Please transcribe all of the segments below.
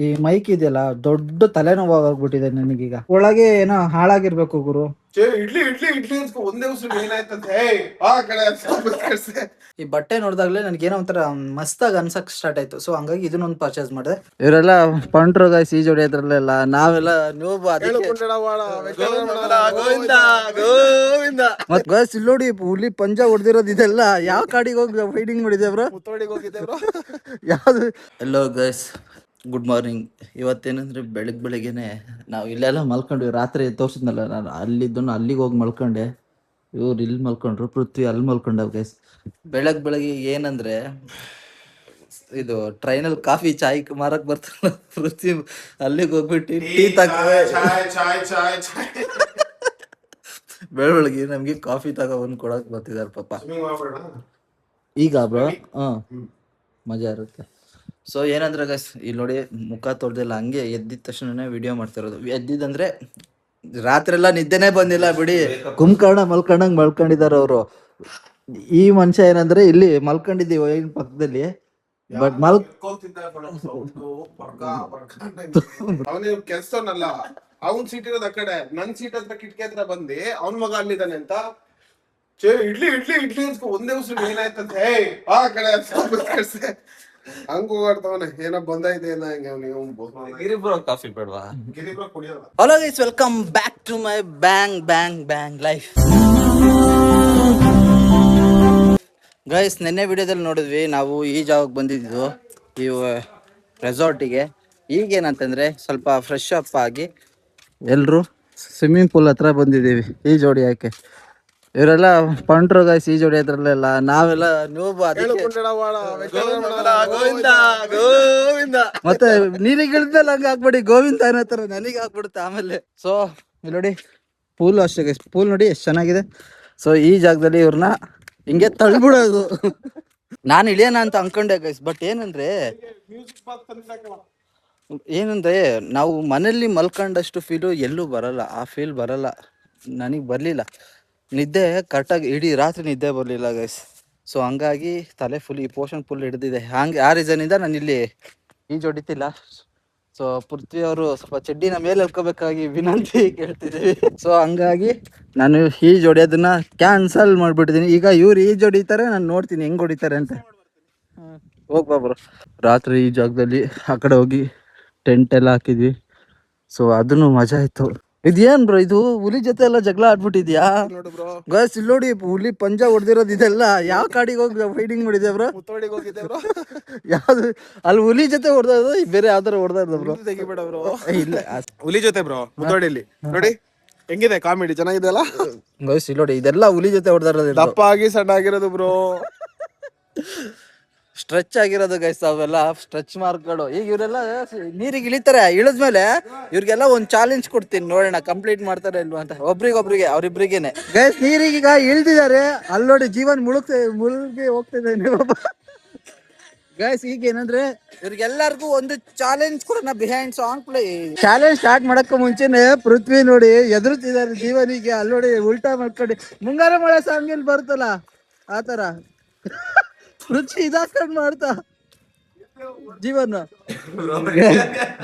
ಈ ಮೈಕ್ ಇದೆಯಲ್ಲ ದೊಡ್ಡ ತಲೆನೋವಾಗ್ಬಿಟ್ಟಿದೆ ನನಗೀಗ. ಒಳಗೆ ಏನೋ ಹಾಳಾಗಿರ್ಬೇಕು ಗುರು. ಇಡ್ಲಿ ಇಡ್ಲಿ ಇಡ್ಲಿ ಅಂತ ಒಂದೇ ಉಸಿರು ಏನಾಯ್ತಂತೆ ಆ ಕಡೆ ಕಳ್ಸೆ. ಈ ಬಟ್ಟೆ ನೋಡಿದಾಗ್ಲೇ ನನಗೇನೋ ಒಂಥರ ಮಸ್ತಾಗಿ ಅನ್ಸಕ್ ಸ್ಟಾರ್ಟ್ ಆಯ್ತು. ಸೊ ಹಂಗಾಗಿ ಇದನ್ನೊಂದು ಪರ್ಚೇಸ್ ಮಾಡಿದೆ. ಇವರೆಲ್ಲ ಪಂಟ್ರು ಗಾಯ್ಸ್ ಈಜ್ ಹೊಡಿಯೋದ್ರಲ್ಲೆಲ್ಲ, ನಾವೆಲ್ಲ ನ್ಯೂಬ್. ಮತ್ ಗಾಯ್ಸ್ ಇಲ್ಲಿ ನೋಡಿ ಹುಲಿ ಪಂಜ ಹೊಡೆದಿರೋದು ಇದೆಲ್ಲ ಯಾವ ಕಾಡಿಗೆ ಹೋಗಿ ಫೈಟಿಂಗ್ ಮಾಡಿದೆ ಬ್ರೋ? ಮುತ್ತೋಡಿಗೆ ಹೋಗಿದ್ದೆ ಬ್ರೋ. ಯಾವ್ದು? ಎಲ್ಲೋ ಗೈಸ್, ಗುಡ್ ಮಾರ್ನಿಂಗ್. ಇವತ್ತೇನಂದ್ರೆ ಬೆಳಗ್ಗೆನೆ ನಾವು ಇಲ್ಲೆಲ್ಲ ಮಲ್ಕೊಂಡ್ವಿ. ರಾತ್ರಿ ತೋರಿಸಿದ್ನಲ್ಲ ನಾನು, ಅಲ್ಲಿದ್ದನ್ನು ಅಲ್ಲಿಗೆ ಹೋಗಿ ಮಲ್ಕೊಂಡೆ. ಇವ್ರು ಇಲ್ಲಿ ಮಲ್ಕೊಂಡ್ರು, ಪೃಥ್ವಿ ಅಲ್ಲಿ ಮಲ್ಕೊಂಡವ್ ಗೈಸ್. ಬೆಳಗ್ಗೆ ಏನಂದ್ರೆ ಇದು ಟ್ರೈನಲ್ಲಿ ಕಾಫಿ ಚಾಯ್ ಮಾರಕ್ ಬರ್ತಾರಲ್ಲ ಪೃಥ್ವಿ, ಅಲ್ಲಿಗೆ ಹೋಗ್ಬಿಟ್ಟು ಟೀ ಬೆಳಗ್ಗೆ ನಮ್ಗೆ ಕಾಫಿ ತಗೊಂಡ್ ಕೊಡಕ್ ಬರ್ತಿದಾರ ಪಾಪ. ಈಗ ಬ್ರೋ ಮಜಾ ಇರುತ್ತೆ. ಸೊ ಏನಂದ್ರೆ ಗೈಸ್ ಇಲ್ಲಿ ನೋಡಿ, ಮುಖ ತೊಳ್ದಿಲ್ಲ, ಹಂಗೆ ಎದ್ದಿದ ತಕ್ಷಣನೇ ವಿಡಿಯೋ ಮಾಡ್ತಿರೋದು. ಎದ್ದಿದಂದ್ರೆ ರಾತ್ರಿ ಎಲ್ಲ ನಿದ್ದೆನೆ ಬಂದಿಲ್ಲ ಬಿಡಿ, ಕುಂಕರ್ಣ ಮಲ್ಕೊಂಡಂಗ್ ಮಲ್ಕೊಂಡಿದಾರ ಅವರು. ಈ ಮನುಷ್ಯ ಏನಂದ್ರೆ ಇಲ್ಲಿ ಮಲ್ಕೊಂಡಿದ್ದೀವಿ ಏನ್ ಪಕ್ಕದಲ್ಲಿ, ಬಟ್ ಅವನೇ ಕೆಲ್ಸನಲ್ಲ, ಅವನ್ ಸೀಟ್ ಇರೋದ್ ಆ ಕಡೆ, ನನ್ ಸೀಟ್ ಹತ್ರ ಕಿಟಕಿ ಹತ್ರ ಬಂದಿ ಅವನ್ ಮಗ ಅಲ್ಲಿದ್ದಾನೆ ಅಂತ ಇಡ್ಲಿ ಇಡ್ಲಿ ಇಡ್ಲಿ ಅಂತ ಒಂದೇ ಉಸಿರು ಏನಾಯ್ತಂತೆ ಆ ಕಡೆ ಕಳ್ಸೆ. ಹಂಗ ಹೋಗಾಡ್ತವನೆ, ಏನೋ ಬಂದೈತೆ ಏನ ಗಿರಿಬ್ರೋ ಕಾಫಿ ಬೇಡವಾ? ಗಿರಿಬ್ರೋ ಕುಡಿಯೋಲ್ಲ. Hello guys, welcome back to my bang bang bang life. Guys ನಿನ್ನೆ ವಿಡಿಯೋದಲ್ಲಿ ನೋಡಿದ್ವಿ ನಾವು ಈ ಜಾಗಕ್ಕೆ ಬಂದಿದ್ದು, ಈ ರೆಸಾರ್ಟಿಗೆ. ಈಗೇನಂತಂದ್ರೆ ಸ್ವಲ್ಪ ಫ್ರೆಶ್ ಅಪ್ ಆಗಿ ಎಲ್ಲರೂ ಸ್ವಿಮ್ಮಿಂಗ್ ಪೂಲ್ ಹತ್ರ ಬಂದಿದ್ದೀವಿ ಈ ಜೋಡಿ ಯಾಕೆ. ಇವರೆಲ್ಲ ಪಂಟ್ರು ಗಾಯ್ಸ್ ಈ ಜೋಡಿ ಹತ್ರಲ್ಲೆಲ್ಲ, ನಾವೆಲ್ಲ ನ್ಯೂಬ್. ಮತ್ತೆ ನೀರಿಗೆ ಇಳಿದ್ಮೇಲೆ ಹಂಗ ಹಾಕ್ಬಿಡಿ ಗೋವಿಂದ ಅನ್ನೋ ತರ ನನಗೆ ಹಾಕ್ಬಿಡುತ್ತೆ ಆಮೇಲೆ. ಸೊ ಇಲ್ಲಿ ನೋಡಿ ಪೂಲ್ ಅಷ್ಟೇ ಗೈಸ್, ಪೂಲ್ ನೋಡಿ ಎಷ್ಟು ಚೆನ್ನಾಗಿದೆ. ಸೊ ಈ ಜಾಗದಲ್ಲಿ ಇವ್ರನ್ನ ಹಿಂಗೆ ತಳ್ಬಿಡೋದು. ನಾನು ಇಳಿಯೋಣ ಅಂತ ಅನ್ಕೊಂಡೆ ಗೈಸ್, ಬಟ್ ಏನಂದ್ರೆ ನಾವು ಮನೇಲಿ ಮಲ್ಕೊಂಡಷ್ಟು ಫೀಲು ಎಲ್ಲೂ ಬರಲ್ಲ, ಆ ಫೀಲ್ ಬರಲ್ಲ. ನನಗೆ ಬರಲಿಲ್ಲ ನಿದ್ದೆ ಕರೆಕ್ಟಾಗಿ, ಇಡೀ ರಾತ್ರಿ ನಿದ್ದೆ ಬರಲಿಲ್ಲ ಗೈಸ್. ಸೊ ಹಂಗಾಗಿ ತಲೆ ಫುಲ್ ಈ ಪೋರ್ಷನ್ ಫುಲ್ ಹಿಡಿದಿದೆ. ಹಂಗೆ ಆ ರೀಸನಿಂದ ನಾನು ಇಲ್ಲಿ ಈಜು ಹೊಡಿತಿಲ್ಲ. ಸೊ ಪೃಥ್ವಿ ಅವರು ಸ್ವಲ್ಪ ಚಡ್ಡಿನ ಮೇಲೆ ಹೇಳ್ಕೋಬೇಕಾಗಿ ವಿನಂತಿ ಕೇಳ್ತಿದ್ದೀವಿ. ಸೊ ಹಂಗಾಗಿ ನಾನು ಈಜು ಹೊಡಿಯೋದನ್ನ ಕ್ಯಾನ್ಸಲ್ ಮಾಡಿಬಿಟ್ಟಿದ್ದೀನಿ. ಈಗ ಇವ್ರು ಈಜು ಹೊಡಿತಾರೆ, ನಾನು ನೋಡ್ತೀನಿ ಹೆಂಗೆ ಹೊಡಿತಾರೆ ಅಂತ. ಹೋಗ್ಬಾಬ್ರು. ರಾತ್ರಿ ಈ ಜಾಗದಲ್ಲಿ ಆ ಕಡೆ ಹೋಗಿ ಟೆಂಟ್ ಎಲ್ಲ ಹಾಕಿದ್ವಿ. ಸೊ ಅದನ್ನು ಮಜಾ ಆಯ್ತು. ಇದೇನ್ ಬ್ರೋ ಇದು, ಹುಲಿ ಜೊತೆ ಎಲ್ಲ ಜಗಳ ಆಡ್ಬಿಟ್ಟಿದ್ಯಾ? ಗೈಸ್ ಇಲ್ಲಿ ನೋಡಿ ಹುಲಿ ಪಂಜ ಹೊಡೆದಿರೋದು ಇದೆಲ್ಲ ಯಾವ ಕಾಡಿಗೆ ಹೋಗಿ ಫೈಟಿಂಗ್ ಮಾಡಿದೆ ಬ್ರೋ? ಮುತ್ತೋಡಿಗೆ ಹೋಗಿದ್ದೆ ಬ್ರೋ. ಯಾವ್ದು ಅಲ್ಲಿ ಹುಲಿ ಜೊತೆ ಹೊಡೆದ, ಬೇರೆ ಯಾವ್ದಾರ ಹೊಡೆದ ಬ್ರೋ? ತೆಗಿಬೇಡ ಬ್ರೋ. ಇಲ್ಲ ಹುಲಿ ಜೊತೆ ಬ್ರೋ, ಮುತ್ತೋಡಿಲಿ ನೋಡಿ ಹೆಂಗಿದೆ ಕಾಮಿಡಿ, ಚೆನ್ನಾಗಿದೆ ಅಲ್ಲ ಗೈಸ್ ಇಲ್ಲಿ ನೋಡಿ ಇದೆಲ್ಲ ಹುಲಿ ಜೊತೆ ಹೊಡೆದಾರೋದು. ದಪ್ಪ ಆಗಿ ಸಣ್ಣ ಆಗಿರೋದು ಬ್ರೋ, ಸ್ಟ್ರೆಚ್ ಆಗಿರೋದು ಗೈಸ್, ಅವೆಲ್ಲ ಸ್ಟ್ರೆಚ್ ಮಾರ್ಕ್ಗಳು. ಈಗ ಇವರೆಲ್ಲ ನೀರಿಗೆ ಇಳಿತಾರೆ, ಇಳಿದ್ಮೇಲೆ ಇವ್ರಿಗೆಲ್ಲ ಒಂದು ಚಾಲೆಂಜ್ ಕೊಡ್ತೀನಿ, ನೋಡೋಣ ಕಂಪ್ಲೀಟ್ ಮಾಡ್ತಾರೆ ಇಲ್ವಾ ಅಂತ. ಒಬ್ರಿಗೊಬ್ರಿಗೆ ಅವ್ರಿಬ್ರಿಗೇನೆ ಗೈಸ್ ನೀರಿಗೀಗ ಇಳ್ದಿದ್ದಾರೆ. ಅಲ್ಲಿ ನೋಡಿ ಜೀವನ್ ಮುಳುಗಿ ಹೋಗ್ತಿದ್ದಾನೆ ಗೈಸ್. ಈಗ ಏನಂದ್ರೆ ಇವ್ರಿಗೆಲ್ಲರಿಗೂ ಒಂದು ಚಾಲೆಂಜ್ ಕೊಡೋಣ behind song play. Challenge start ಮಾಡಕ್ಕೆ ಮುಂಚೆನೆ ಪೃಥ್ವಿ ನೋಡಿ ಎದುರುತ್ತಿದ್ದಾರೆ ಜೀವನಿಗೆ. ಅಲ್ಲಿ ನೋಡಿ ಉಲ್ಟಾ ಮಾಡ್ಕೊಂಡು ಮುಂಗಾರು ಮಳೆ ಸಾಂಗ್ ಇಲ್ಲಿ ಬರುತ್ತಲ್ಲ ಆತರ ರುಚಿ ಇದಾಕೊಂಡ್ ಮಾಡ್ತಾ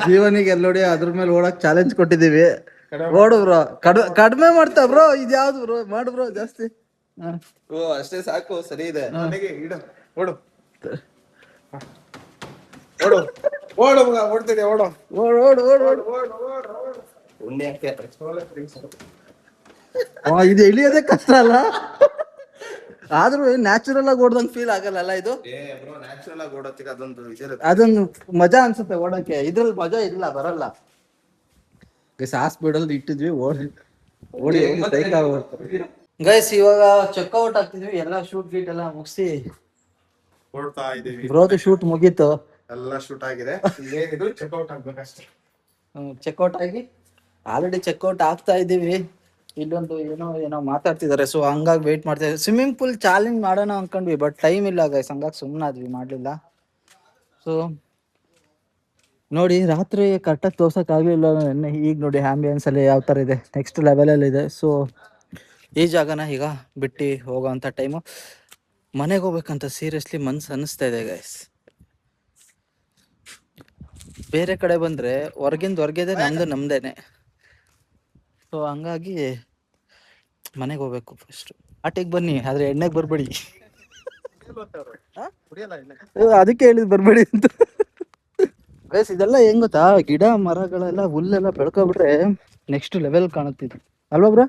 ಜೀವನಿಗೆ ನೋಡಿ ಅದ್ರ ಮೇಲೆ ಓಡಕ್ ಚಾಲೆಂಜ್ ಕೊಟ್ಟಿದೀವಿ. ಓಡು ಬ್ರೋ, ಕಡಿಮೆ ಮಾಡ್ತಾ ಬ್ರೋ. ಇದ್ಯಾವ್ದು ಬ್ರೋ, ಮಾಡು ಬ್ರೋ ಜಾಸ್ತಿ. ಅಷ್ಟೇ ಸಾಕು, ಸರಿ ಇದೆ. ಓಡು ಓಡು ಓಡು ಮಗ, ಓಡ್ತಿದ್ದೆ ಓಡು ಓಡು ಓಡು ಓಡು ಓಡು. ಇದು ಇಳಿಯೋದೇ ಕಷ್ಟ ಅಲ್ಲ, ಆದ್ರೂ ನ್ಯಾಚುರಲ್ ಆಗಿ ಓಡ್ದಂಗ್ ಫೀಲ್ ಆಗಲ್ಲ ಇದು. ನ್ಯಾಚುರಲ್ ಆಗಿ ಓಡೋತ್ತಿಗೆ ಅದೊಂದು ಮಜಾ ಅನ್ಸುತ್ತೆ ಓಡಕ್ಕೆ. ಇದ್ರಲ್ಲಿ ಮಜಾ ಇಲ್ಲ, ಬರಲ್ಲ. ಸ್ಪೀಡ್ ಅಲ್ಲಿ ಇಟ್ಟಿದ್ವಿ, ಓಡಿ ಗೈಸ್. ಇವಾಗ ಚೆಕ್ಔಟ್ ಆಗ್ತಿದ್ವಿ, ಎಲ್ಲ ಶೂಟ್ ಗೀಟ್ ಎಲ್ಲ ಮುಗಿಸಿ ಓಡ್ತಾ ಇದೀವಿ. ಬ್ರೋದು ಶೂಟ್ ಮುಗೀತು, ಎಲ್ಲ ಶೂಟ್ ಆಗಿದೆ. ಚೆಕ್ಔಟ್ ಆಗ್ಬೇಕಷ್ಟೇ. ಚೆಕ್ಔಟ್ ಆಗಿ ಆಲ್ರೆಡಿ ಚೆಕ್ಔಟ್ ಆಗ್ತಾ ಇದೀವಿ. ಇಲ್ಲೊಂದು ಏನೋ ಮಾತಾಡ್ತಿದ್ದಾರೆ. ಸೊ ಹಂಗಾಗಿ ವೇಟ್ ಮಾಡ್ತಾ ಇದ್ದೀವಿ. ಸ್ವಿಮ್ಮಿಂಗ್ ಪೂಲ್ ಚಾಲೆಂಜ್ ಮಾಡೋಣ ಅನ್ಕೊಂಡ್ವಿ, ಬಟ್ ಟೈಮ್ ಇಲ್ಲ ಗೈಸ್, ಹಂಗಾಗಿ ಸುಮ್ಮನಾದ್ವಿ, ಮಾಡಲಿಲ್ಲ. ಸೊ ನೋಡಿ ರಾತ್ರಿ ಕರೆಕ್ಟಾಗಿ ತೋರ್ಸೋಕ್ಕಾಗಲಿಲ್ಲ ನೆನ್ನೆ. ಈಗ ನೋಡಿ ಆ್ಯಂಬಿಯನ್ಸ್ ಅಲ್ಲಿ ಯಾವ ಥರ ಇದೆ, ನೆಕ್ಸ್ಟ್ ಲೆವೆಲಲ್ಲಿ ಇದೆ. ಸೊ ಈ ಜಾಗನ ಈಗ ಬಿಟ್ಟು ಹೋಗೋವಂಥ ಟೈಮು. ಮನೆಗೆ ಹೋಗ್ಬೇಕಂತ ಸೀರಿಯಸ್ಲಿ ಮನ್ಸು ಅನ್ನಿಸ್ತಾ ಇದೆ ಗೈಸ್. ಬೇರೆ ಕಡೆ ಬಂದರೆ ಹೊರ್ಗಿಂದ ಹೊರ್ಗಿದೆ, ನಮ್ಮದು ನಮ್ಮದೇನೆ. ಸೊ ಹಂಗಾಗಿ ಮನೆಗೆ ಹೋಗ್ಬೇಕು ಫಸ್ಟು. ಆಟಿಗೆ ಬನ್ನಿ, ಆದರೆ ಎಣ್ಣೆಗೆ ಬರಬೇಡಿ. ಅದಕ್ಕೆ ಹೇಳಿದ್ ಬರಬೇಡಿ ಅಂತ. ಗೈಸ್ ಇದೆಲ್ಲ ಹೆಂಗ್ ಗೊತ್ತಾ, ಗಿಡ ಮರಗಳೆಲ್ಲ ಹುಲ್ಲೆಲ್ಲ ಬೆಳ್ಕೊಬಿಟ್ರೆ ನೆಕ್ಸ್ಟ್ ಲೆವೆಲ್ ಕಾಣುತ್ತಿದ್ದು ಅಲ್ವಾ ಬ್ರೋ?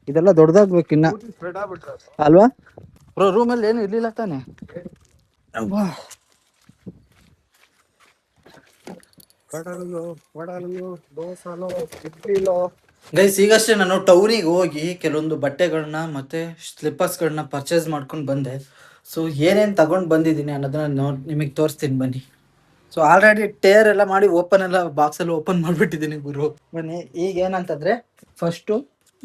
ಇದೆಲ್ಲ ದೊಡ್ಡದಾಗ್ಬೇಕು ಇನ್ನ, ಅಲ್ವಾ ಬ್ರೋ? ರೂಮಲ್ಲಿ ಏನು ಇರ್ಲಿಲ್ಲ ತಾನೆ? ಗೈಸ್ ಈಗಷ್ಟೇ ನಾನು ಟೌನಿಗೆ ಹೋಗಿ ಕೆಲವೊಂದು ಬಟ್ಟೆಗಳನ್ನ ಮತ್ತೆ ಸ್ಲಿಪ್ಪರ್ಸ್ಗಳನ್ನ ಪರ್ಚೇಸ್ ಮಾಡ್ಕೊಂಡು ಬಂದೆ. ಸೊ ಏನೇನು ತಗೊಂಡು ಬಂದಿದ್ದೀನಿ ಅನ್ನೋದನ್ನ ನಿಮಗೆ ತೋರಿಸ್ತೀನಿ ಬನ್ನಿ. ಸೊ ಆಲ್ರೆಡಿ ಟೇರ್ ಎಲ್ಲ ಮಾಡಿ ಓಪನ್ ಎಲ್ಲ ಬಾಕ್ಸಲ್ಲಿ ಓಪನ್ ಮಾಡಿಬಿಟ್ಟಿದ್ದೀನಿ ಗುರು. ಬನ್ನಿ. ಈಗ ಏನಂತಂದರೆ ಫಸ್ಟು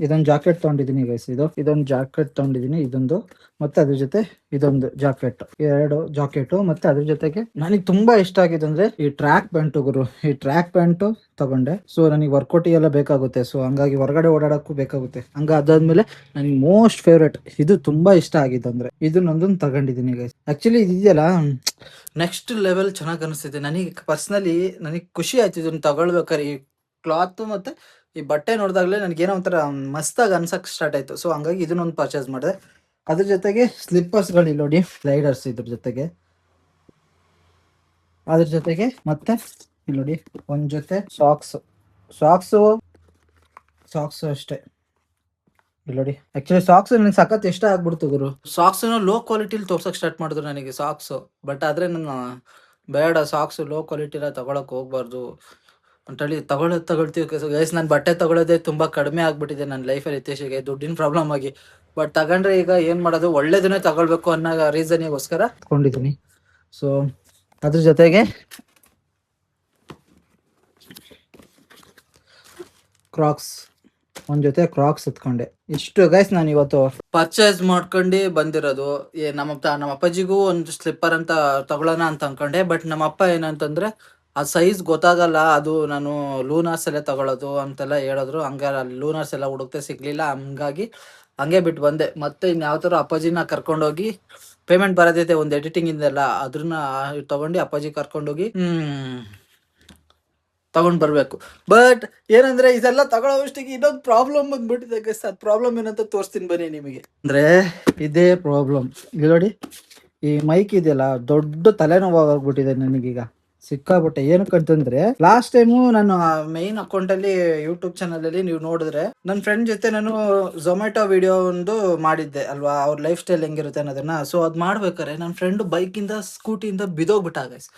ಇದೊಂದು ಜಾಕೆಟ್ ತೊಗೊಂಡಿದ್ದೀನಿ ಗೈಸ್. ಇದೊಂದು ಜಾಕೆಟ್ ತೊಗೊಂಡಿದ್ದೀನಿ, ಇದೊಂದು ಮತ್ತೆ ಅದ್ರ ಜೊತೆ ಇದೊಂದು ಜಾಕೆಟ್, 2 ಜಾಕೆಟು. ಮತ್ತೆ ಅದ್ರ ಜೊತೆಗೆ ನನಗೆ ತುಂಬಾ ಇಷ್ಟ ಆಗಿದೆ ಅಂದ್ರೆ ಈ ಟ್ರ್ಯಾಕ್ ಪ್ಯಾಂಟು ಗುರು. ಈ ಟ್ರ್ಯಾಕ್ ಪ್ಯಾಂಟು ತಗೊಂಡೆ. ಸೊ ನನಗೆ ವರ್ಕೌಟ್ ಎಲ್ಲ ಬೇಕಾಗುತ್ತೆ, ಸೊ ಹಂಗಾಗಿ ಹೊರಗಡೆ ಓಡಾಡಕ್ಕೂ ಬೇಕಾಗುತ್ತೆ. ಅದಾದ್ಮೇಲೆ ನನಗೆ ಮೋಸ್ಟ್ ಫೇವ್ರೇಟ್, ಇದು ತುಂಬಾ ಇಷ್ಟ ಆಗಿದೆ ಅಂದ್ರೆ ಇದನ್ನೊಂದೊಂದು ತಗೊಂಡಿದ್ದೀನಿ ಗೈಸ್. ಆಕ್ಚುಲಿ ಇದೆಯಲ್ಲ ನೆಕ್ಸ್ಟ್ ಲೆವೆಲ್ ಚೆನ್ನಾಗಿ ಅನಿಸ್ತಿದೆ ನನಗೆ ಪರ್ಸ್ನಲಿ. ನನಗೆ ಖುಷಿ ಆಯ್ತು ಇದನ್ನ ತಗೊಳ್ಬೇಕಾದ್ರೆ. ಈ ಕ್ಲಾತ್ ಮತ್ತೆ ಈ ಬಟ್ಟೆ ನೋಡಿದಾಗಲೇ ನನಗೇನೋ ಒಂಥರ ಮಸ್ತಾಗಿ ಅನ್ಸಕ್ಕೆ ಸ್ಟಾರ್ಟ್ ಆಯಿತು. ಸೊ ಹಂಗಾಗಿ ಇದನ್ನೊಂದು ಪರ್ಚೇಸ್ ಮಾಡಿದೆ. ಅದ್ರ ಜೊತೆಗೆ ಸ್ಲಿಪ್ಪರ್ಸ್ಗಳು ಇಲ್ಲಿ ನೋಡಿ, ಸ್ಲೈಡರ್ಸ್ ಇದ್ರ ಜೊತೆಗೆ. ಅದ್ರ ಜೊತೆಗೆ ಮತ್ತೆ ಇಲ್ಲಿ ನೋಡಿ ಒಂದು ಜೊತೆ ಸಾಕ್ಸು ಅಷ್ಟೇ. ಇಲ್ಲಿ ನೋಡಿ ಆಕ್ಚುಲಿ ಸಾಕ್ಸ್ ನನಗೆ ಸಖತ್ ಇಷ್ಟ ಆಗ್ಬಿಡ್ತು ಗುರು. ಸಾಕ್ಸ್ನ ಲೋ ಕ್ವಾಲಿಟಿಲಿ ತೋರ್ಸಕ್ಕೆ ಸ್ಟಾರ್ಟ್ ಮಾಡಿದ್ರು ನನಗೆ ಸಾಕ್ಸು. ಬಟ್ ಆದರೆ ನಾನು ಬೇಡ, ಸಾಕ್ಸು ಲೋ ಕ್ವಾಲಿಟಿಲ ತಗೊಳಕ್ಕೆ ಹೋಗ್ಬಾರ್ದು ಅಂತೇಳಿ ತಗೊಳ್ತೀವಿ ಗೈಸ್. ನಾನು ಬಟ್ಟೆ ತಗೊಳ್ಳೋದೇ ತುಂಬ ಕಡಿಮೆ ಆಗ್ಬಿಟ್ಟಿದೆ ನನ್ನ ಲೈಫಲ್ಲಿ ಇತ್ತೀಚೆಗೆ, ದುಡ್ಡಿನ ಪ್ರಾಬ್ಲಮ್ ಆಗಿ. ಬಟ್ ತಗೊಂಡ್ರೆ ಈಗ ಏನು ಮಾಡೋದು, ಒಳ್ಳೇದನ್ನೇ ತಗೊಳ್ಬೇಕು ಅನ್ನೋ ರೀಸನಿಗೋಸ್ಕರ ತಗೊಂಡಿದ್ದೀನಿ. ಸೊ ಅದ್ರ ಜೊತೆಗೆ ಒಂದ್ ಜೊತೆ ಕ್ರಾಕ್ಸ್ ಎತ್ಕೊಂಡೆ. ಇಷ್ಟು ಗೈಸ್ ನಾನು ಇವತ್ತು ಪರ್ಚೇಸ್ ಮಾಡ್ಕೊಂಡು ಬಂದಿರೋದು. ನಮ್ಮ ಅಪ್ಪಾಜಿಗೂ ಒಂದು ಸ್ಲಿಪ್ಪರ್ ಅಂತ ತಗೊಳ್ಳೋಣ ಅಂತ ಅನ್ಕೊಂಡೆ. ಬಟ್ ನಮ್ಮ ಅಪ್ಪ ಏನಂತಂದ್ರೆ ಆ ಸೈಜ್ ಗೊತ್ತಾಗಲ್ಲ, ಅದು ನಾನು ಲೂನಾರ್ಸ್ ಅಲ್ಲೇ ತಗೊಳ್ಳೋದು ಅಂತೆಲ್ಲ ಹೇಳಿದ್ರು. ಹಂಗಾರೆ ಅಲ್ಲಿ ಲೂನಾರ್ಸ್ ಎಲ್ಲ ಹುಡುಕ್ತೆ ಸಿಗ್ಲಿಲ್ಲ, ಹಂಗಾಗಿ ಹಂಗೆ ಬಿಟ್ಟು ಬಂದೆ. ಮತ್ತೆ ಇನ್ಯಾವ ಥರ ಅಪ್ಪಾಜಿನ ಕರ್ಕೊಂಡೋಗಿ ಪೇಮೆಂಟ್ ಬರೋದೈತೆ ಒಂದು ಎಡಿಟಿಂಗ್ ಇಂದೆಲ್ಲ, ಅದನ್ನ ತಗೊಂಡು ಅಪ್ಪಾಜಿ ಕರ್ಕೊಂಡೋಗಿ ತಗೊಂಡ್ ಬರ್ಬೇಕು. ಬಟ್ ಏನಂದ್ರೆ ಇದೆಲ್ಲ ತಗೊಳ್ಳೋವಷ್ಟಿಗೆ ಇನ್ನೊಂದು ಪ್ರಾಬ್ಲಮ್ ಬಂದ್ಬಿಟ್ಟಿದೆ ಗೈಸ್. ಅದು ಪ್ರಾಬ್ಲಮ್ ಏನಂತ ತೋರಿಸ್ತೀನಿ ಬನ್ನಿ ನಿಮಗೆ. ಅಂದ್ರೆ ಇದೇ ಪ್ರಾಬ್ಲಮ್. ಇಲ್ಲಿ ನೋಡಿ ಈ ಮೈಕ್ ಇದೆಯಲ್ಲ, ದೊಡ್ಡ ತಲೆನೋವು ಆಗ್ಬಿಟ್ಟಿದೆ ನನಗೀಗ ಸಿಕ್ಕಾಬಿಟ್ಟೆ. ಏನಕ್ಕಂತಂದ್ರೆ ಲಾಸ್ಟ್ ಟೈಮು ನಾನು ಮೈನ್ ಅಕೌಂಟ್ ಅಲ್ಲಿ ಯೂಟ್ಯೂಬ್ ಚಾನಲ್ ಅಲ್ಲಿ ನೀವು ನೋಡಿದ್ರೆ ನನ್ನ ಫ್ರೆಂಡ್ ಜೊತೆ ನಾನು ಝೊಮ್ಯಾಟೊ ವಿಡಿಯೋ ಒಂದು ಮಾಡಿದ್ದೆ ಅಲ್ವಾ, ಅವ್ರ ಲೈಫ್ ಸ್ಟೈಲ್ ಹೆಂಗಿರುತ್ತೆ ಅನ್ನೋದನ್ನ. ಸೊ ಅದ್ ಮಾಡ್ಬೇಕಾರೆ ನನ್ನ ಫ್ರೆಂಡ್ ಬೈಕಿಂದ ಸ್ಕೂಟಿಯಿಂದ ಬಿದೋಗ್ಬಿಟ್ಟ ಗೈಸ್.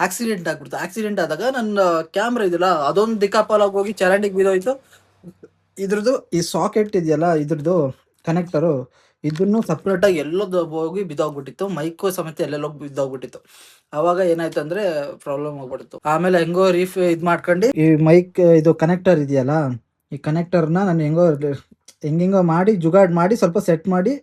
ಆಕ್ಸಿಡೆಂಟ್ ಆಗ್ಬಿಡ್ತು. ಆಕ್ಸಿಡೆಂಟ್ ಆದಾಗ ನನ್ನ ಕ್ಯಾಮ್ರಾ ಇದೆಯಲ್ಲ ಅದೊಂದು ದಿಕ್ಕಾಪಾಲಾಗಿ ಹೋಗಿ ಚರಂಡಿಗೆ ಬಿದೋಯ್ತು. ಇದ್ರದ್ದು ಈ ಸಾಕೆಟ್ ಇದೆಯಲ್ಲ, ಇದ್ರದ್ದು ಕನೆಕ್ಟರು, ಇದನ್ನು ಸಪ್ರೇಟಾಗಿ ಎಲ್ಲೋದು ಹೋಗಿ ಬಿದ್ದೋಗ್ಬಿಟ್ಟಿತ್ತು. ಮೈಕು ಸಮೇತ ಎಲ್ಲೆಲ್ಲೋಗಿ ಬಿದ್ದೋಗ್ಬಿಟ್ಟಿತ್ತು. ಅವಾಗ ಏನಾಯ್ತು ಅಂದ್ರೆ ಪ್ರಾಬ್ಲಮ್ ಆಗ್ಬಿಡ್ತು. ಆಮೇಲೆ ಹೆಂಗೋ ಇದು ಮಾಡ್ಕೊಂಡು ಈ ಮೈಕ್ ಇದು ಕನೆಕ್ಟರ್ ಇದೆಯಲ್ಲ, ಈ ಕನೆಕ್ಟರ್ನ ನಾನು ಹೆಂಗೋ ಮಾಡಿ ಜುಗಾಡ್ ಮಾಡಿ ಸ್ವಲ್ಪ ಸೆಟ್ ಮಾಡಿ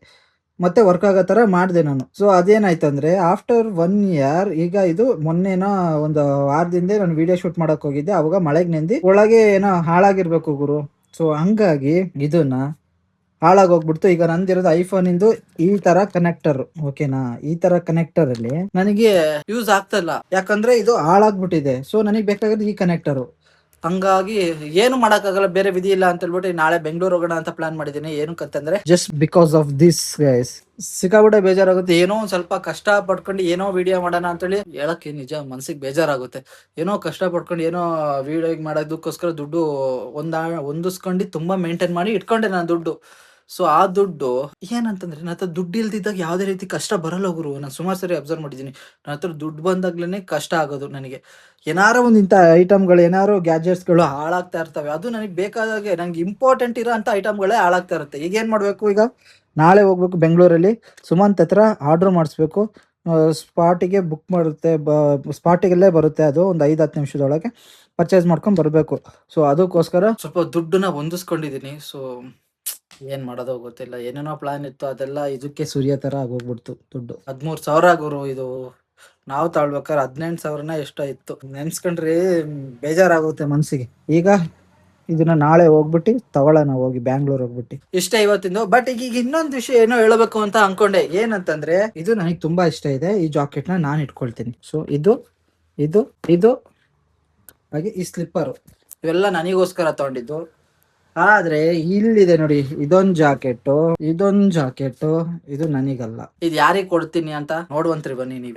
ಮತ್ತೆ ವರ್ಕ್ ಆಗೋ ಥರ ಮಾಡಿದೆ ನಾನು. ಸೊ ಅದೇನಾಯ್ತು ಅಂದರೆ ಆಫ್ಟರ್ 1 ಇಯರ್, ಈಗ ಇದು ಮೊನ್ನೆನೋ ಒಂದು ವಾರದಿಂದ ನಾನು ವಿಡಿಯೋ ಶೂಟ್ ಮಾಡೋಕೆ ಹೋಗಿದ್ದೆ. ಅವಾಗ ಮಳೆಗೆ ನೆಂದು ಒಳಗೆ ಏನೋ ಹಾಳಾಗಿರ್ಬೇಕು ಗುರು. ಸೊ ಹಂಗಾಗಿ ಇದನ್ನ ಹಾಳಾಗೋಗ್ಬಿಡ್ತು. ಈಗ ನಂದಿರೋದು ಐಫೋನ್ ಇಂದು ಈ ತರ ಕನೆಕ್ಟರ್, ಓಕೆನಾ? ಈ ತರ ಕನೆಕ್ಟರ್ ಅಲ್ಲಿ ನನಗೆ ಯೂಸ್ ಆಗ್ತಾ ಇಲ್ಲ, ಯಾಕಂದ್ರೆ ಇದು ಹಾಳಾಗ್ಬಿಟ್ಟಿದೆ. ಸೊ ನನಗೆ ಬೇಕಾಗಿರೋದು ಈ ಕನೆಕ್ಟರ್. ಹಂಗಾಗಿ ಏನು ಮಾಡಕ್ಕಾಗಲ್ಲ, ಬೇರೆ ವಿಧಿ ಇಲ್ಲ ಅಂತ ಹೇಳ್ಬಿಟ್ಟು ನಾಳೆ ಬೆಂಗಳೂರು ಹೋಗೋಣ ಅಂತ ಪ್ಲಾನ್ ಮಾಡಿದ್ದೀನಿ. ಏನಕ್ಕಂತಂದ್ರೆ just because of this guys. ಸಿಕ್ಕಾಬಿಟ್ಟೆ ಬೇಜಾರಾಗುತ್ತೆ. ಏನೋ ಒಂದ್ ಸ್ವಲ್ಪ ಕಷ್ಟ ಪಡ್ಕೊಂಡು ಏನೋ ವಿಡಿಯೋ ಮಾಡೋಣ ಅಂತೇಳಿ ಹೇಳಕ್ಕೆ ನಿಜ ಮನ್ಸಿಗೆ ಬೇಜಾರಾಗುತ್ತೆ. ಏನೋ ಕಷ್ಟ ಪಡ್ಕೊಂಡು ಏನೋ ವಿಡಿಯೋ ಮಾಡೋದಕ್ಕೋಸ್ಕರ ದುಡ್ಡು ಹೊಂದಿಸ್ಕೊಂಡು ತುಂಬಾ ಮೇಂಟೈನ್ ಮಾಡಿ ಇಟ್ಕೊಂಡೆ ನಾನು ದುಡ್ಡು. ಸೊ ಆ ದುಡ್ಡು ಏನಂತಂದ್ರೆ ನನ್ನ ಹತ್ರ ದುಡ್ಡು ಇಲ್ದಿದ್ದಾಗ ಯಾವುದೇ ರೀತಿ ಕಷ್ಟ ಬರಲ್ಲ ಗುರು. ನಾನು ಸುಮಾರು ಸರಿ ಅಬ್ಸರ್ವ್ ಮಾಡಿದ್ದೀನಿ. ನನ್ನ ಹತ್ರ ದುಡ್ಡು ಬಂದಾಗ್ಲೇ ಕಷ್ಟ ಆಗೋದು ನನಗೆ. ಏನಾರೋ ಒಂದು ಇಂಥ ಐಟಮ್ಗಳು, ಏನಾರೋ ಗ್ಯಾಜೆಟ್ಸ್ಗಳು ಹಾಳಾಗ್ತಾ ಇರ್ತವೆ. ಅದು ನನಗೆ ಬೇಕಾದಾಗೆ, ನಂಗೆ ಇಂಪಾರ್ಟೆಂಟ್ ಇರೋ ಅಂಥ ಐಟಮ್ಗಳೇ ಹಾಳಾಗ್ತಾ ಇರುತ್ತೆ. ಈಗ ಏನು ಮಾಡಬೇಕು? ಈಗ ನಾಳೆ ಹೋಗ್ಬೇಕು ಬೆಂಗಳೂರಲ್ಲಿ, ಸುಮಂತ್ ಹತ್ರ ಆರ್ಡ್ರ್ ಮಾಡಿಸ್ಬೇಕು. ಸ್ಪಾಟಿಗೆ ಬುಕ್ ಮಾಡುತ್ತೆ, ಸ್ಪಾಟಿಗೆಲ್ಲೇ ಬರುತ್ತೆ. ಅದು ಒಂದು 5-10 ನಿಮಿಷದೊಳಗೆ ಪರ್ಚೇಸ್ ಮಾಡ್ಕೊಂಡು ಬರಬೇಕು. ಸೊ ಅದಕ್ಕೋಸ್ಕರ ಸ್ವಲ್ಪ ದುಡ್ಡನ್ನ ಹೊಂದಿಸ್ಕೊಂಡಿದ್ದೀನಿ. ಸೊ ಏನ್ ಮಾಡೋದೋ ಗೊತ್ತಿಲ್ಲ. ಏನೇನೋ ಪ್ಲಾನ್ ಇತ್ತು, ಅದೆಲ್ಲ ಇದಕ್ಕೆ ಸುರಿಯೋ ತರ ಆಗೋಗ್ಬಿಡ್ತು. ದುಡ್ಡು 13,000 ಗುರು. ಇದು ನಾವು ತಾಳ್ಬೇಕಾದ್ರೆ 18,000 ಎಷ್ಟೋ ಇತ್ತು. ನೆನ್ಸ್ಕೊಂಡ್ರೆ ಬೇಜಾರಾಗುತ್ತೆ ಮನ್ಸಿಗೆ. ಈಗ ಇದನ್ನ ನಾಳೆ ಹೋಗ್ಬಿಟ್ಟು ತಗೊಳ್ಳೋಣ, ಹೋಗಿ ಬ್ಯಾಂಗ್ಳೂರ್ ಹೋಗ್ಬಿಟ್ಟು. ಇಷ್ಟೇ ಇವತ್ತಿಂದು. ಬಟ್ ಈಗ ಇನ್ನೊಂದು ವಿಷಯ ಏನೋ ಹೇಳಬೇಕು ಅಂತ ಅನ್ಕೊಂಡೆ. ಏನಂತಂದ್ರೆ ಇದು ನನಗೆ ತುಂಬಾ ಇಷ್ಟ ಇದೆ. ಈ ಜಾಕೆಟ್ ನ ನಾನು ಇಟ್ಕೊಳ್ತೀನಿ. ಸೊ ಇದು ಇದು ಇದು ಹಾಗೆ ಈ ಸ್ಲಿಪ್ಪರು ಇವೆಲ್ಲ ನನಗೋಸ್ಕರ ತಗೊಂಡಿದ್ದು. ಆದ್ರೆ ಇಲ್ಲಿದೆ ನೋಡಿ, ಇದೊಂದು ಜಾಕೆಟ್, ಇದು ನನಗಲ್ಲ. ಇದು ಯಾರಿಗೆ ಕೊಡ್ತೀನಿ ಅಂತ ನೋಡುವಂತ್ರಿ ಬನ್ನಿ ನೀವೇ.